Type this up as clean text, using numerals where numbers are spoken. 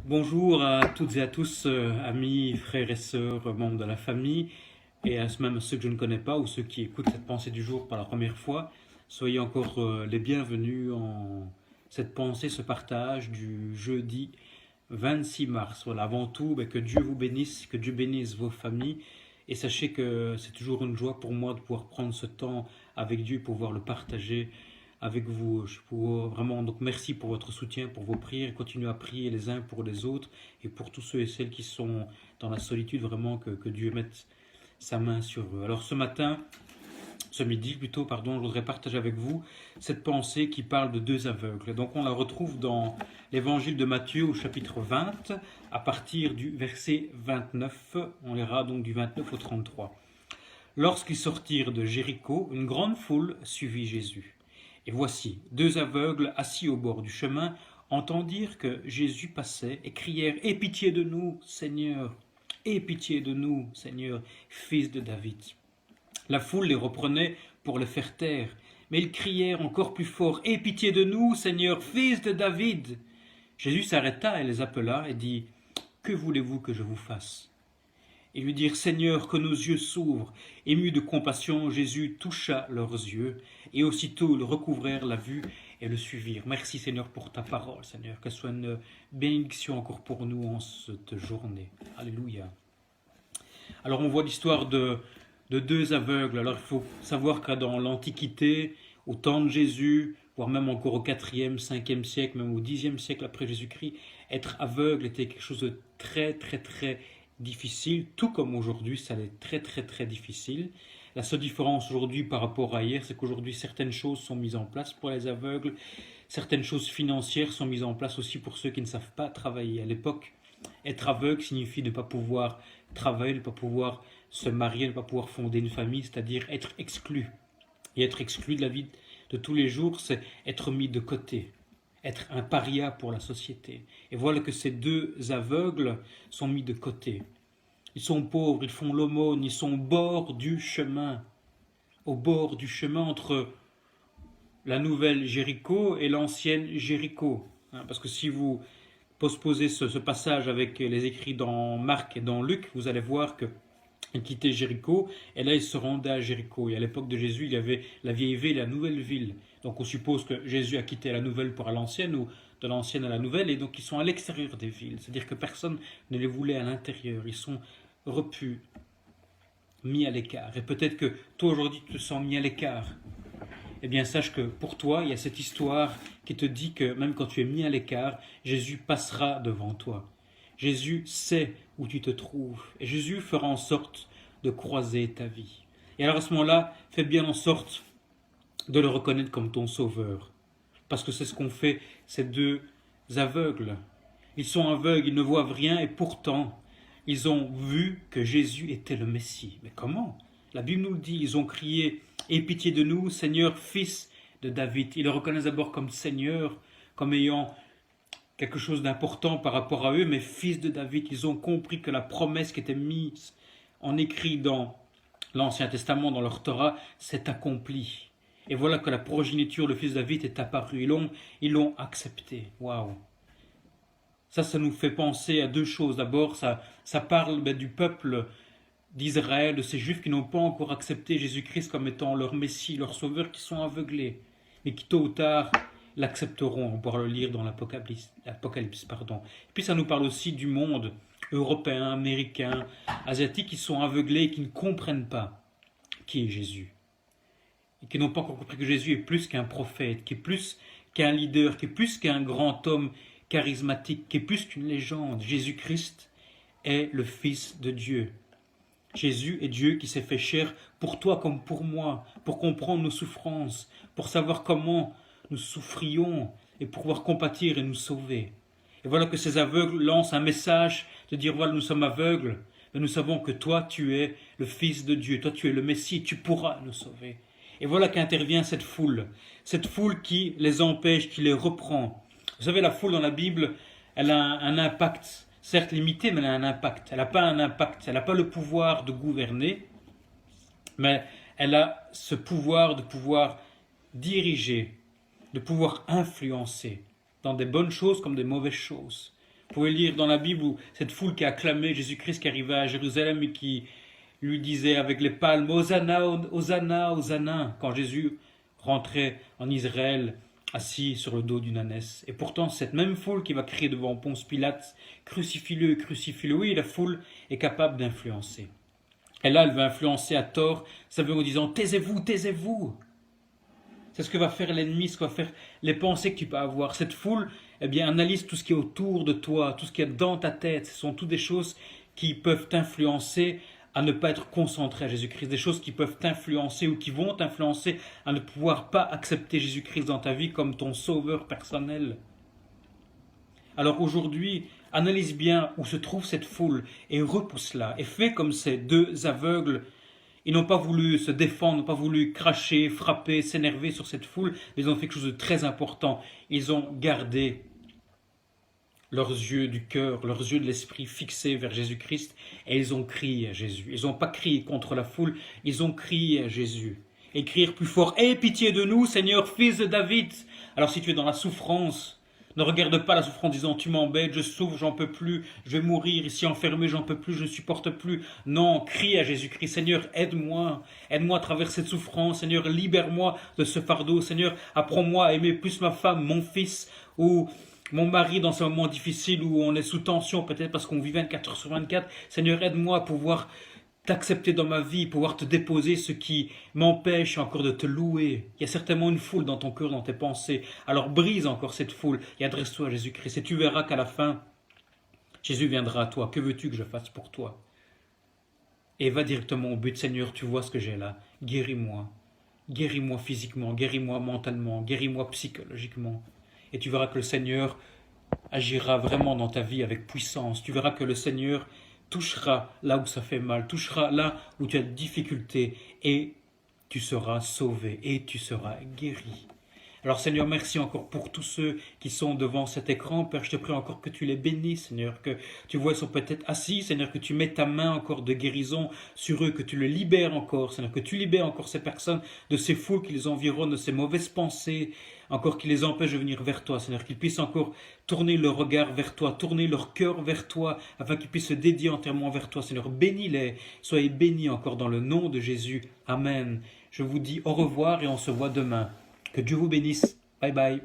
Bonjour à toutes et à tous, amis, frères et sœurs, membres de la famille, et même à ceux que je ne connais pas ou ceux qui écoutent cette pensée du jour pour la première fois. Soyez encore les bienvenus en cette pensée, ce partage du jeudi 26 mars. Voilà, avant tout, que Dieu vous bénisse, que Dieu bénisse vos familles, et sachez que c'est toujours une joie pour moi de pouvoir prendre ce temps avec Dieu, pouvoir le partager avec vous. Vraiment, donc merci pour votre soutien, pour vos prières. Continuez à prier les uns pour les autres et pour tous ceux et celles qui sont dans la solitude, vraiment que Dieu mette sa main sur eux. Alors ce midi plutôt, pardon, je voudrais partager avec vous cette pensée qui parle de deux aveugles. Donc on la retrouve dans l'évangile de Matthieu au chapitre 20, à partir du verset 29. On lira donc du 29 au 33. Lorsqu'ils sortirent de Jéricho, une grande foule suivit Jésus. Et voici, deux aveugles assis au bord du chemin entendirent que Jésus passait et crièrent « Aie pitié de nous, Seigneur! Aie pitié de nous, Seigneur, fils de David !» La foule les reprenait pour les faire taire, mais ils crièrent encore plus fort « Aie pitié de nous, Seigneur, fils de David !» Jésus s'arrêta et les appela et dit « Que voulez-vous que je vous fasse ?» Et lui dirent « Seigneur, que nos yeux s'ouvrent. » Ému de compassion, Jésus toucha leurs yeux, et aussitôt ils recouvrèrent la vue et le suivirent. Merci Seigneur pour ta parole, Seigneur, qu'elle soit une bénédiction encore pour nous en cette journée. Alléluia. Alors on voit l'histoire de deux aveugles. Alors il faut savoir que dans l'Antiquité, au temps de Jésus, voire même encore au 4e, 5e siècle, même au 10e siècle après Jésus-Christ, être aveugle était quelque chose de très difficile, tout comme aujourd'hui, ça l'est très difficile. La seule différence aujourd'hui par rapport à hier, c'est qu'aujourd'hui certaines choses sont mises en place pour les aveugles, certaines choses financières sont mises en place aussi pour ceux qui ne savent pas travailler. À l'époque, être aveugle signifie ne pas pouvoir travailler, ne pas pouvoir se marier, ne pas pouvoir fonder une famille, c'est-à-dire être exclu. Et être exclu de la vie de tous les jours, c'est être mis de côté, être un paria pour la société. Et voilà que ces deux aveugles sont mis de côté. Ils sont pauvres, ils font l'aumône, ils sont au bord du chemin entre la nouvelle Jéricho et l'ancienne Jéricho. Parce que si vous posposez ce passage avec les écrits dans Marc et dans Luc, vous allez voir que ils quittaient Jéricho, et là ils se rendaient à Jéricho. Et à l'époque de Jésus, il y avait la vieille ville et la nouvelle ville. Donc on suppose que Jésus a quitté la nouvelle pour l'ancienne, ou de l'ancienne à la nouvelle, et donc ils sont à l'extérieur des villes. C'est-à-dire que personne ne les voulait à l'intérieur. Ils sont repus, mis à l'écart. Et peut-être que toi aujourd'hui tu te sens mis à l'écart. Eh bien sache que pour toi, il y a cette histoire qui te dit que même quand tu es mis à l'écart, Jésus passera devant toi. Jésus sait où tu te trouves et Jésus fera en sorte de croiser ta vie. Et alors à ce moment-là, fais bien en sorte de le reconnaître comme ton sauveur. Parce que c'est ce qu'ont fait ces deux aveugles. Ils sont aveugles, ils ne voient rien et pourtant, ils ont vu que Jésus était le Messie. Mais comment? La Bible nous le dit, ils ont crié « Aie pitié de nous, Seigneur, fils de David ». Ils le reconnaissent d'abord comme Seigneur, comme ayant quelque chose d'important par rapport à eux, mais fils de David. Ils ont compris que la promesse qui était mise en écrit dans l'Ancien Testament, dans leur Torah, s'est accomplie. Et voilà que la progéniture, le fils de David, est apparu. Ils l'ont accepté. Waouh! Ça nous fait penser à deux choses. D'abord, ça parle du peuple d'Israël, de ces Juifs qui n'ont pas encore accepté Jésus-Christ comme étant leur Messie, leur Sauveur, qui sont aveuglés, mais qui tôt ou tard l'accepteront. On pourra le lire dans l'Apocalypse. Et puis ça nous parle aussi du monde européen, américain, asiatique, qui sont aveuglés et qui ne comprennent pas qui est Jésus. Et qui n'ont pas encore compris que Jésus est plus qu'un prophète, qui est plus qu'un leader, qui est plus qu'un grand homme charismatique, qui est plus qu'une légende. Jésus-Christ est le Fils de Dieu. Jésus est Dieu qui s'est fait chair pour toi comme pour moi, pour comprendre nos souffrances, pour savoir comment nous souffrions et pour pouvoir compatir et nous sauver. Et voilà que ces aveugles lancent un message de dire voilà, nous sommes aveugles, mais nous savons que toi tu es le Fils de Dieu, toi tu es le Messie, tu pourras nous sauver. Et voilà qu'intervient cette foule qui les empêche, qui les reprend. Vous savez, la foule dans la Bible, elle a un impact, certes limité, mais elle a un impact. Elle n'a pas un impact, elle n'a pas le pouvoir de gouverner, mais elle a ce pouvoir de pouvoir diriger, de pouvoir influencer dans des bonnes choses comme des mauvaises choses. Vous pouvez lire dans la Bible où cette foule qui a acclamé Jésus-Christ qui arrivait à Jérusalem et qui lui disait avec les palmes Hosanna, Hosanna, Hosanna, quand Jésus rentrait en Israël assis sur le dos d'une ânesse. Et pourtant, cette même foule qui va crier devant Ponce Pilate, crucifie-le, crucifie-le, oui, la foule est capable d'influencer. Et là, elle va influencer à tort, ça veut en disant taisez-vous, taisez-vous. C'est ce que va faire l'ennemi, ce que va faire les pensées que tu peux avoir. Cette foule, eh bien, analyse tout ce qui est autour de toi, tout ce qui est dans ta tête. Ce sont toutes des choses qui peuvent t'influencer à ne pas être concentré à Jésus-Christ. Des choses qui peuvent t'influencer ou qui vont t'influencer à ne pouvoir pas accepter Jésus-Christ dans ta vie comme ton sauveur personnel. Alors aujourd'hui, analyse bien où se trouve cette foule et repousse-la. Et fais comme ces deux aveugles. Ils n'ont pas voulu se défendre, n'ont pas voulu cracher, frapper, s'énerver sur cette foule, mais ils ont fait quelque chose de très important. Ils ont gardé leurs yeux du cœur, leurs yeux de l'esprit fixés vers Jésus-Christ et ils ont crié à Jésus. Ils n'ont pas crié contre la foule, ils ont crié à Jésus. Et crièrent plus fort, « Aie pitié de nous, Seigneur, fils de David !» Alors si tu es dans la souffrance, ne regarde pas la souffrance en disant « Tu m'embêtes, je souffre, j'en peux plus, je vais mourir ici enfermé, j'en peux plus, je ne supporte plus. » Non, crie à Jésus-Christ, « Seigneur, aide-moi, aide-moi à travers cette souffrance, Seigneur, libère-moi de ce fardeau, Seigneur, apprends-moi à aimer plus ma femme, mon fils, ou mon mari dans ces moments difficiles où on est sous tension, peut-être parce qu'on vit 24 heures sur 24. Seigneur, aide-moi à pouvoir t'accepter dans ma vie, pouvoir te déposer ce qui m'empêche encore de te louer. Il y a certainement une foule dans ton cœur, dans tes pensées. Alors brise encore cette foule et adresse-toi à Jésus-Christ. Et tu verras qu'à la fin, Jésus viendra à toi. Que veux-tu que je fasse pour toi? Et va directement au but. Seigneur, tu vois ce que j'ai là. Guéris-moi. Guéris-moi physiquement, guéris-moi mentalement, guéris-moi psychologiquement. Et tu verras que le Seigneur agira vraiment dans ta vie avec puissance. Tu verras que le Seigneur touchera là où ça fait mal, touchera là où tu as des difficultés et tu seras sauvé et tu seras guéri. Alors Seigneur, merci encore pour tous ceux qui sont devant cet écran. Père, je te prie encore que tu les bénisses, Seigneur, que tu vois, ils sont peut-être assis, Seigneur, que tu mets ta main encore de guérison sur eux, que tu les libères encore, Seigneur, que tu libères encore ces personnes de ces foules qui les environnent, de ces mauvaises pensées, encore qui les empêchent de venir vers toi, Seigneur, qu'ils puissent encore tourner leur regard vers toi, tourner leur cœur vers toi, afin qu'ils puissent se dédier entièrement vers toi, Seigneur. Bénis-les, soyez bénis encore dans le nom de Jésus. Amen. Je vous dis au revoir et on se voit demain. Que Dieu vous bénisse. Bye bye.